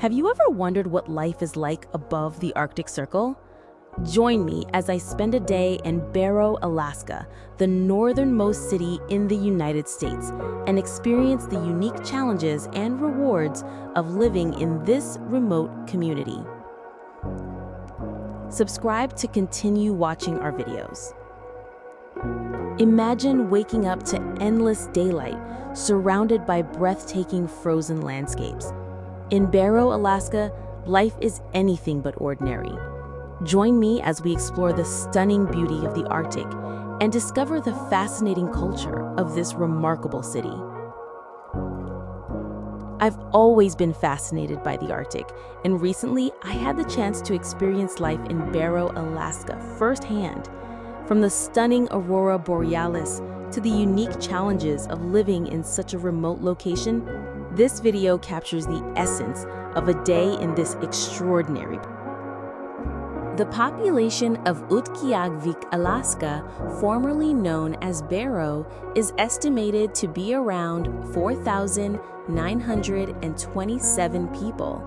Have you ever wondered what life is like above the Arctic Circle? Join me as I spend a day in Barrow, Alaska, the northernmost city in the United States, and experience the unique challenges and rewards of living in this remote community. Subscribe to continue watching our videos. Imagine waking up to endless daylight, surrounded by breathtaking frozen landscapes. In Barrow, Alaska, life is anything but ordinary. Join me as we explore the stunning beauty of the Arctic and discover the fascinating culture of this remarkable city. I've always been fascinated by the Arctic, and recently I had the chance to experience life in Barrow, Alaska firsthand. From the stunning aurora borealis to the unique challenges of living in such a remote location, this video captures the essence of a day in this extraordinary place. The population of Utqiagvik, Alaska, formerly known as Barrow, is estimated to be around 4,927 people.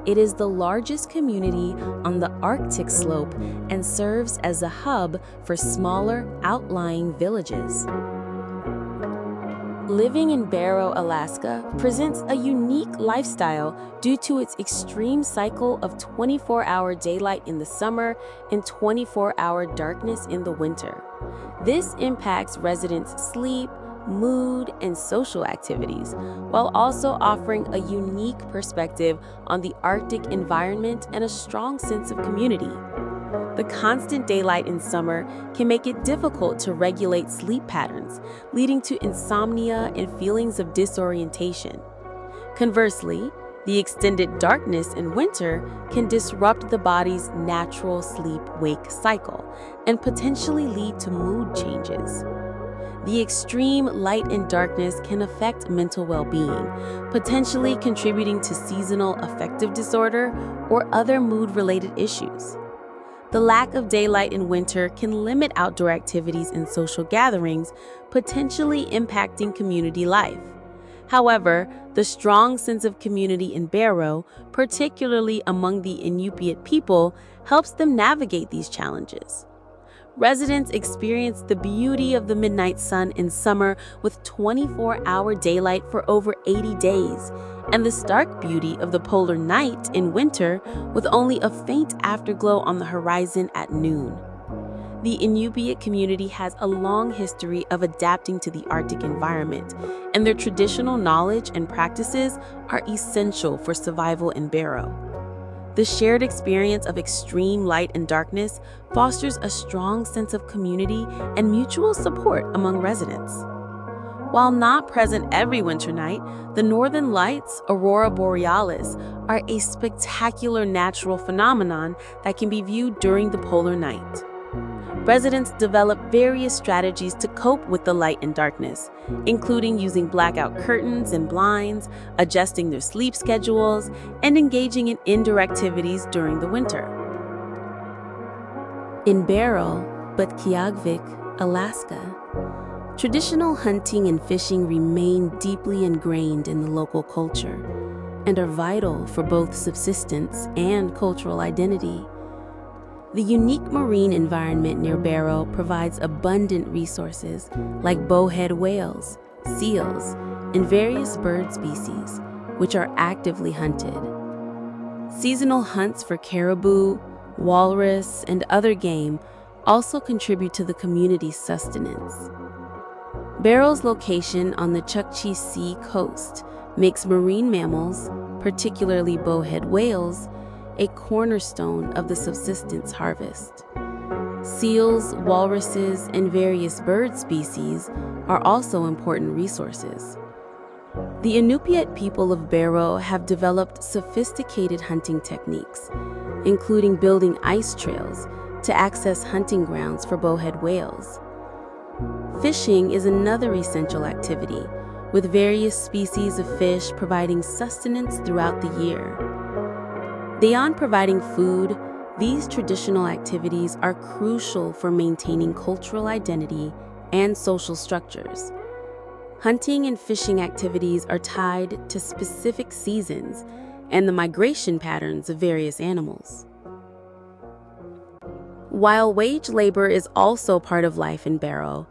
It is the largest community on the Arctic slope and serves as a hub for smaller, outlying villages. Living in Barrow, Alaska presents a unique lifestyle due to its extreme cycle of 24-hour daylight in the summer and 24-hour darkness in the winter. This impacts residents' sleep, mood, and social activities, while also offering a unique perspective on the Arctic environment and a strong sense of community. The constant daylight in summer can make it difficult to regulate sleep patterns, leading to insomnia and feelings of disorientation. Conversely, the extended darkness in winter can disrupt the body's natural sleep-wake cycle and potentially lead to mood changes. The extreme light and darkness can affect mental well-being, potentially contributing to seasonal affective disorder or other mood-related issues. The lack of daylight in winter can limit outdoor activities and social gatherings, potentially impacting community life. However, the strong sense of community in Barrow, particularly among the Inupiat people, helps them navigate these challenges. Residents experience the beauty of the midnight sun in summer with 24-hour daylight for over 80 days, and the stark beauty of the polar night in winter with only a faint afterglow on the horizon at noon. The Inupiat community has a long history of adapting to the Arctic environment, and their traditional knowledge and practices are essential for survival in Barrow. The shared experience of extreme light and darkness fosters a strong sense of community and mutual support among residents. While not present every winter night, the northern lights, aurora borealis, are a spectacular natural phenomenon that can be viewed during the polar night. Residents develop various strategies to cope with the light and darkness, including using blackout curtains and blinds, adjusting their sleep schedules, and engaging in indoor activities during the winter. In Barrow, Utqiagvik, Alaska, traditional hunting and fishing remain deeply ingrained in the local culture and are vital for both subsistence and cultural identity. The unique marine environment near Barrow provides abundant resources like bowhead whales, seals, and various bird species, which are actively hunted. Seasonal hunts for caribou, walrus, and other game also contribute to the community's sustenance. Barrow's location on the Chukchi Sea coast makes marine mammals, particularly bowhead whales, a cornerstone of the subsistence harvest. Seals, walruses, and various bird species are also important resources. The Inupiat people of Barrow have developed sophisticated hunting techniques, including building ice trails to access hunting grounds for bowhead whales. Fishing is another essential activity, with various species of fish providing sustenance throughout the year. Beyond providing food, these traditional activities are crucial for maintaining cultural identity and social structures. Hunting and fishing activities are tied to specific seasons and the migration patterns of various animals. While wage labor is also part of life in Barrow,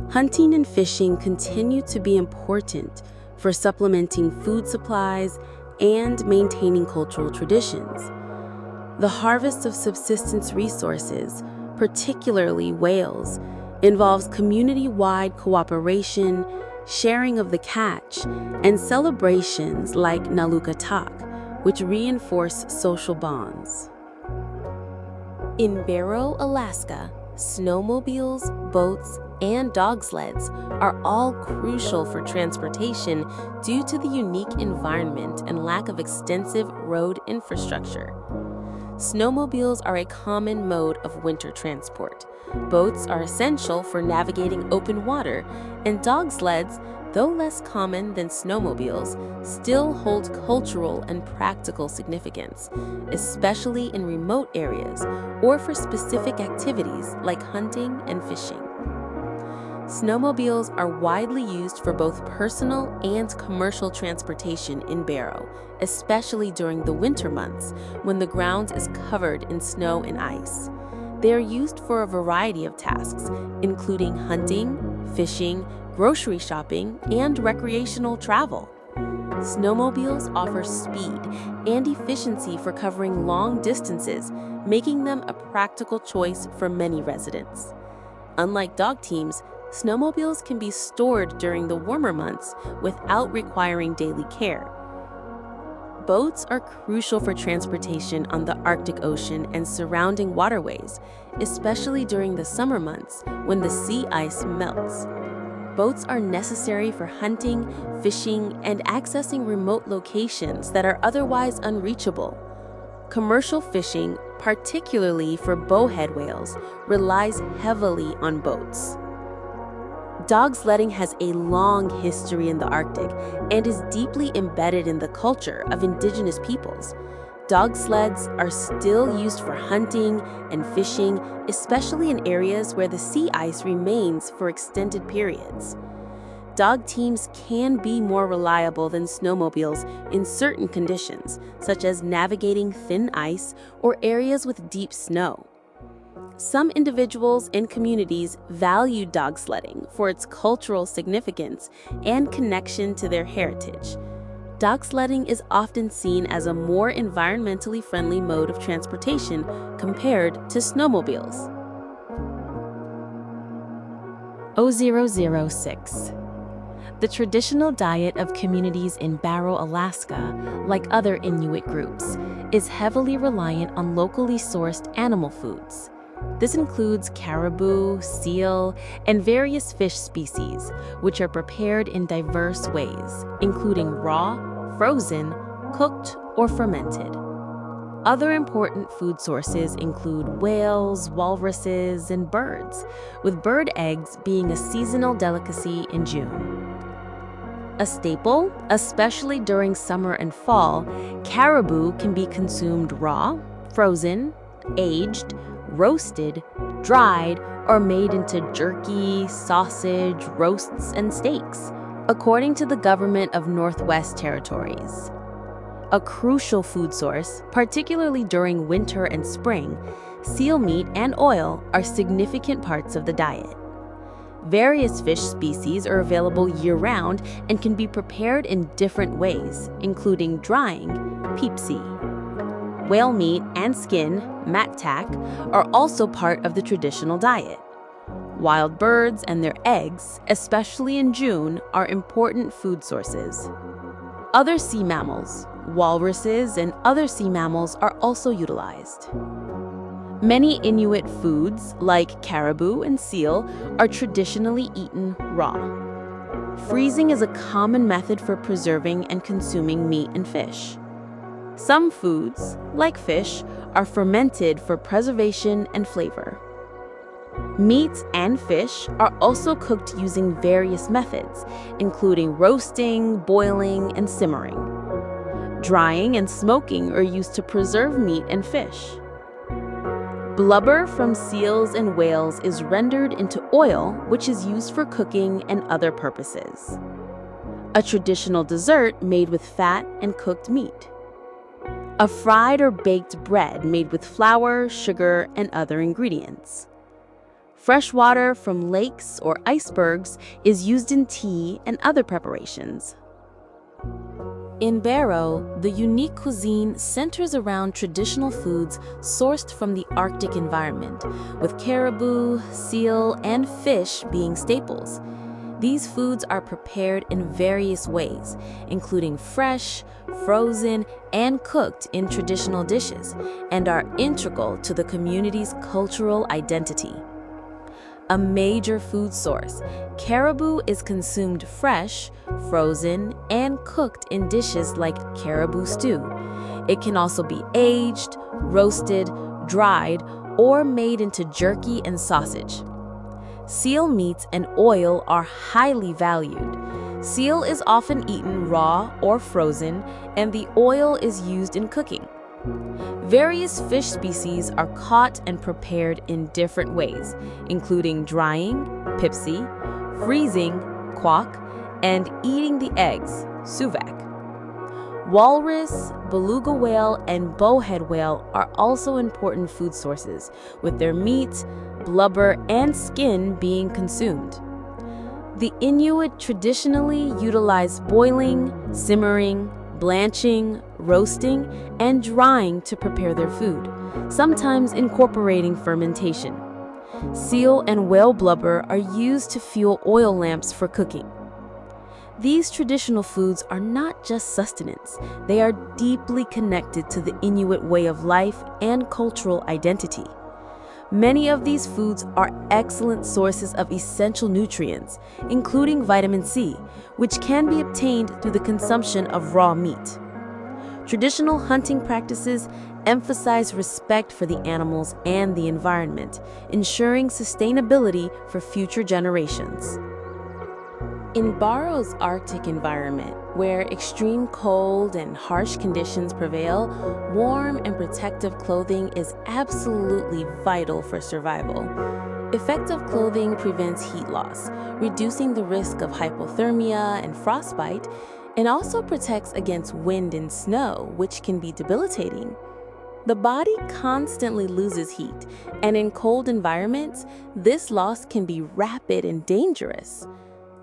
hunting and fishing continue to be important for supplementing food supplies and maintaining cultural traditions. The harvest of subsistence resources, particularly whales, involves community-wide cooperation, sharing of the catch, and celebrations like Nalukatak, which reinforce social bonds. In Barrow, Alaska, snowmobiles, boats, and dog sleds are all crucial for transportation due to the unique environment and lack of extensive road infrastructure. Snowmobiles are a common mode of winter transport. Boats are essential for navigating open water, and dog sleds, though less common than snowmobiles, still hold cultural and practical significance, especially in remote areas or for specific activities like hunting and fishing. Snowmobiles are widely used for both personal and commercial transportation in Barrow, especially during the winter months when the ground is covered in snow and ice. They are used for a variety of tasks, including hunting, fishing, grocery shopping, and recreational travel. Snowmobiles offer speed and efficiency for covering long distances, making them a practical choice for many residents. Unlike dog teams, snowmobiles can be stored during the warmer months without requiring daily care. Boats are crucial for transportation on the Arctic Ocean and surrounding waterways, especially during the summer months when the sea ice melts. Boats are necessary for hunting, fishing, and accessing remote locations that are otherwise unreachable. Commercial fishing, particularly for bowhead whales, relies heavily on boats. Dog sledding has a long history in the Arctic and is deeply embedded in the culture of indigenous peoples. Dog sleds are still used for hunting and fishing, especially in areas where the sea ice remains for extended periods. Dog teams can be more reliable than snowmobiles in certain conditions, such as navigating thin ice or areas with deep snow. Some individuals and communities value dog sledding for its cultural significance and connection to their heritage. Dog sledding is often seen as a more environmentally friendly mode of transportation compared to snowmobiles. 0006. The traditional diet of communities in Barrow, Alaska, like other Inuit groups, is heavily reliant on locally sourced animal foods. This includes caribou, seal, and various fish species, which are prepared in diverse ways, including raw, frozen, cooked, or fermented. Other important food sources include whales, walruses, and birds, with bird eggs being a seasonal delicacy in June. A staple, especially during summer and fall, caribou can be consumed raw, frozen, aged, roasted, dried, or made into jerky, sausage, roasts, and steaks, according to the government of Northwest Territories. A crucial food source, particularly during winter and spring, seal meat and oil are significant parts of the diet. Various fish species are available year-round and can be prepared in different ways, including drying, peepsee. Whale meat and skin, mattak, are also part of the traditional diet. Wild birds and their eggs, especially in June, are important food sources. Other sea mammals, walruses, and other sea mammals are also utilized. Many Inuit foods, like caribou and seal, are traditionally eaten raw. Freezing is a common method for preserving and consuming meat and fish. Some foods, like fish, are fermented for preservation and flavor. Meats and fish are also cooked using various methods, including roasting, boiling, and simmering. Drying and smoking are used to preserve meat and fish. Blubber from seals and whales is rendered into oil, which is used for cooking and other purposes. A traditional dessert made with fat and cooked meat. a fried or baked bread made with flour, sugar, and other ingredients. Fresh water from lakes or icebergs is used in tea and other preparations. In Barrow, the unique cuisine centers around traditional foods sourced from the Arctic environment, with caribou, seal, and fish being staples. These foods are prepared in various ways, including fresh, frozen, and cooked in traditional dishes, and are integral to the community's cultural identity. A major food source, caribou is consumed fresh, frozen, and cooked in dishes like caribou stew. It can also be aged, roasted, dried, or made into jerky and sausage. Seal meats and oil are highly valued. Seal is often eaten raw or frozen, and the oil is used in cooking. Various fish species are caught and prepared in different ways, including drying, pipsy, freezing, kwak, and eating the eggs, suvac. Walrus, beluga whale, and bowhead whale are also important food sources, with their meat, blubber, and skin being consumed. The Inuit traditionally utilize boiling, simmering, blanching, roasting, and drying to prepare their food, sometimes incorporating fermentation. Seal and whale blubber are used to fuel oil lamps for cooking. These traditional foods are not just sustenance, they are deeply connected to the Inuit way of life and cultural identity. Many of these foods are excellent sources of essential nutrients, including vitamin C, which can be obtained through the consumption of raw meat. Traditional hunting practices emphasize respect for the animals and the environment, ensuring sustainability for future generations. In Barrow's Arctic environment, where extreme cold and harsh conditions prevail, warm and protective clothing is absolutely vital for survival. Effective clothing prevents heat loss, reducing the risk of hypothermia and frostbite, and also protects against wind and snow, which can be debilitating. The body constantly loses heat, and in cold environments, this loss can be rapid and dangerous.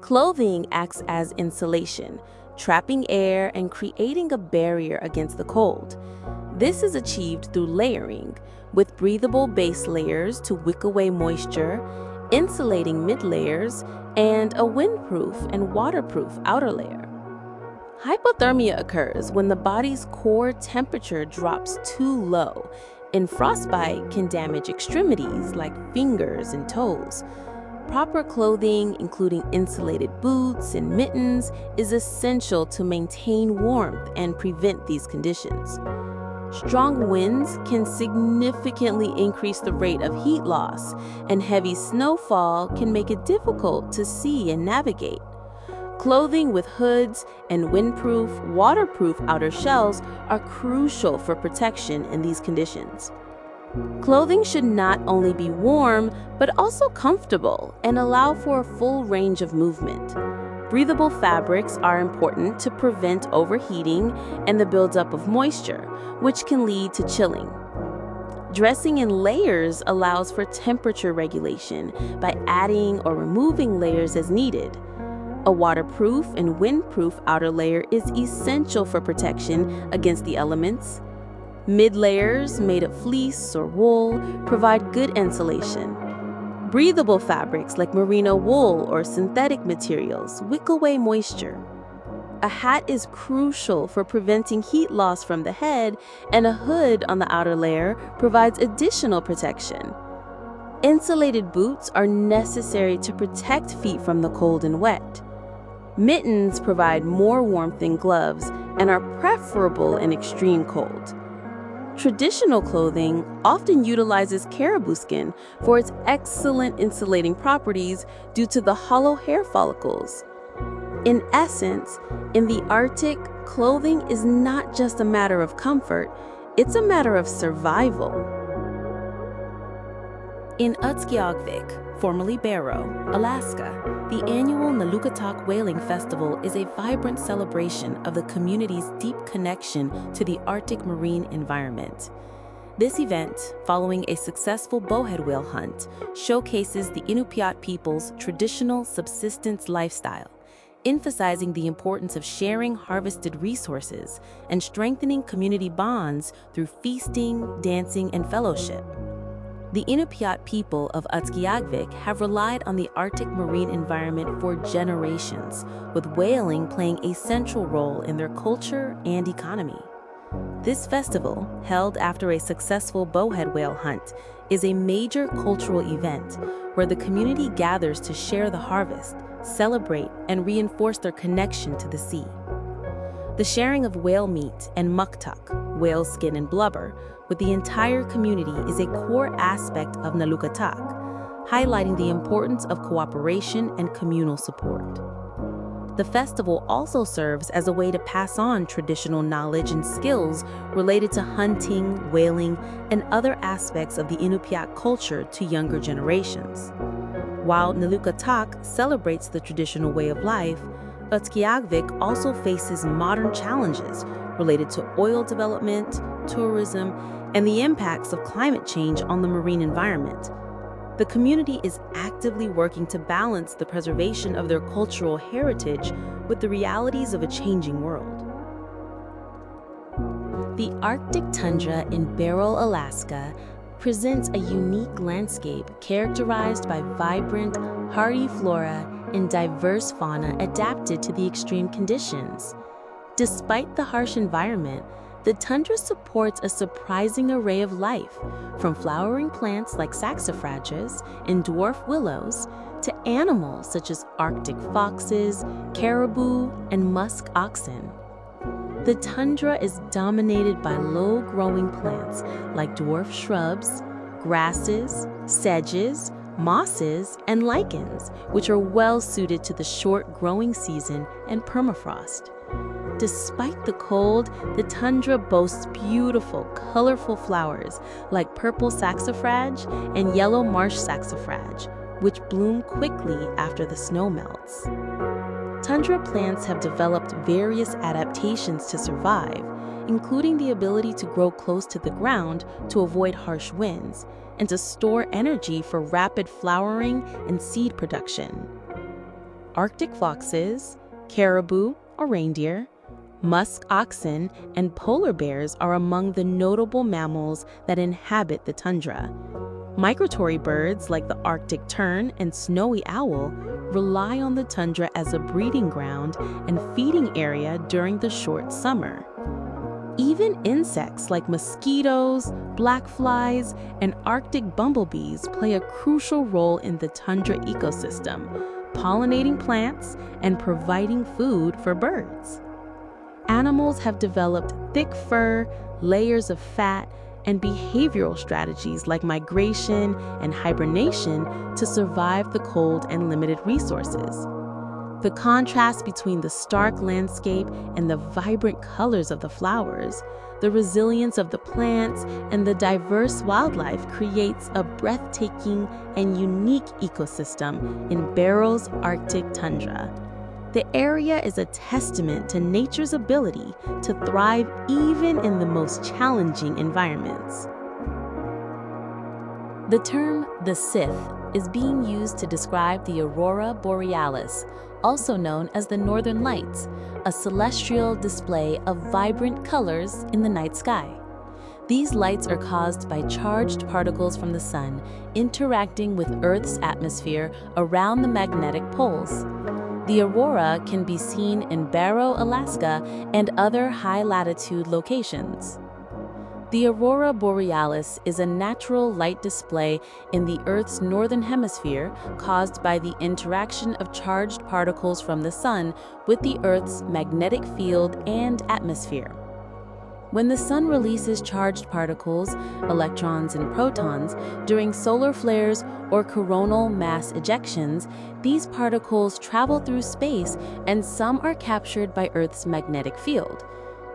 Clothing acts as insulation, trapping air and creating a barrier against the cold. This is achieved through layering, with breathable base layers to wick away moisture, insulating mid layers, and a windproof and waterproof outer layer. Hypothermia occurs when the body's core temperature drops too low, and frostbite can damage extremities like fingers and toes. Proper clothing, including insulated boots and mittens, is essential to maintain warmth and prevent these conditions. Strong winds can significantly increase the rate of heat loss, and heavy snowfall can make it difficult to see and navigate. Clothing with hoods and windproof, waterproof outer shells are crucial for protection in these conditions. Clothing should not only be warm, but also comfortable and allow for a full range of movement. Breathable fabrics are important to prevent overheating and the buildup of moisture, which can lead to chilling. Dressing in layers allows for temperature regulation by adding or removing layers as needed. A waterproof and windproof outer layer is essential for protection against the elements. Mid-layers made of fleece or wool provide good insulation. Breathable fabrics like merino wool or synthetic materials wick away moisture. A hat is crucial for preventing heat loss from the head, and a hood on the outer layer provides additional protection. Insulated boots are necessary to protect feet from the cold and wet. Mittens provide more warmth than gloves and are preferable in extreme cold. Traditional clothing often utilizes caribou skin for its excellent insulating properties due to the hollow hair follicles. In essence, in the Arctic, clothing is not just a matter of comfort, it's a matter of survival. In Utqiagvik, formerly Barrow, Alaska, the annual Nalukatak Whaling Festival is a vibrant celebration of the community's deep connection to the Arctic marine environment. This event, following a successful bowhead whale hunt, showcases the Inupiat people's traditional subsistence lifestyle, emphasizing the importance of sharing harvested resources and strengthening community bonds through feasting, dancing, and fellowship. The Inupiat people of Utqiagvik have relied on the Arctic marine environment for generations, with whaling playing a central role in their culture and economy. This festival, held after a successful bowhead whale hunt, is a major cultural event where the community gathers to share the harvest, celebrate, and reinforce their connection to the sea. The sharing of whale meat and muktak, whale skin and blubber, with the entire community is a core aspect of Nalukatak, highlighting the importance of cooperation and communal support. The festival also serves as a way to pass on traditional knowledge and skills related to hunting, whaling, and other aspects of the Inupiat culture to younger generations. While Nalukatak celebrates the traditional way of life, Utqiagvik also faces modern challenges related to oil development, tourism, and the impacts of climate change on the marine environment. The community is actively working to balance the preservation of their cultural heritage with the realities of a changing world. The Arctic tundra in Barrow, Alaska, presents a unique landscape characterized by vibrant, hardy flora and diverse fauna adapted to the extreme conditions. Despite the harsh environment, the tundra supports a surprising array of life, from flowering plants like saxifrages and dwarf willows to animals such as Arctic foxes, caribou, and musk oxen. The tundra is dominated by low-growing plants like dwarf shrubs, grasses, sedges, mosses, and lichens, which are well suited to the short growing season and permafrost. Despite the cold, the tundra boasts beautiful, colorful flowers like purple saxifrage and yellow marsh saxifrage, which bloom quickly after the snow melts. Tundra plants have developed various adaptations to survive, including the ability to grow close to the ground to avoid harsh winds and to store energy for rapid flowering and seed production. Arctic foxes, caribou or reindeer, musk oxen, and polar bears are among the notable mammals that inhabit the tundra. Migratory birds like the Arctic tern and snowy owl rely on the tundra as a breeding ground and feeding area during the short summer. Even insects like mosquitoes, black flies, and Arctic bumblebees play a crucial role in the tundra ecosystem, pollinating plants and providing food for birds. Animals have developed thick fur, layers of fat, and behavioral strategies like migration and hibernation to survive the cold and limited resources. The contrast between the stark landscape and the vibrant colors of the flowers, the resilience of the plants, and the diverse wildlife creates a breathtaking and unique ecosystem in Barrow's Arctic tundra. The area is a testament to nature's ability to thrive even in the most challenging environments. The term the Sith is being used to describe the aurora borealis, also known as the northern lights, a celestial display of vibrant colors in the night sky. These lights are caused by charged particles from the sun interacting with Earth's atmosphere around the magnetic poles. The aurora can be seen in Barrow, Alaska, and other high-latitude locations. The aurora borealis is a natural light display in the Earth's northern hemisphere caused by the interaction of charged particles from the sun with the Earth's magnetic field and atmosphere. When the sun releases charged particles, electrons and protons, during solar flares or coronal mass ejections, these particles travel through space and some are captured by Earth's magnetic field.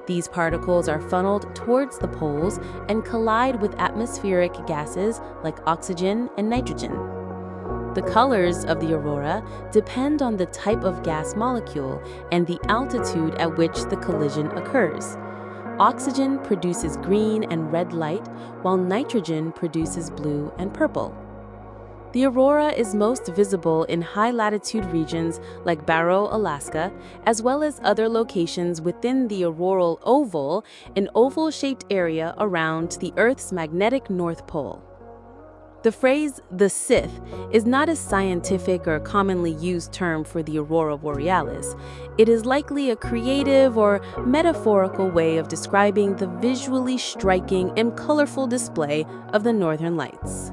These particles are funneled towards the poles and collide with atmospheric gases like oxygen and nitrogen. The colors of the aurora depend on the type of gas molecule and the altitude at which the collision occurs. Oxygen produces green and red light, while nitrogen produces blue and purple. The aurora is most visible in high-latitude regions like Barrow, Alaska, as well as other locations within the auroral oval, an oval-shaped area around the Earth's magnetic North Pole. The phrase "the Sith" is not a scientific or commonly used term for the aurora borealis. It is likely a creative or metaphorical way of describing the visually striking and colorful display of the northern lights.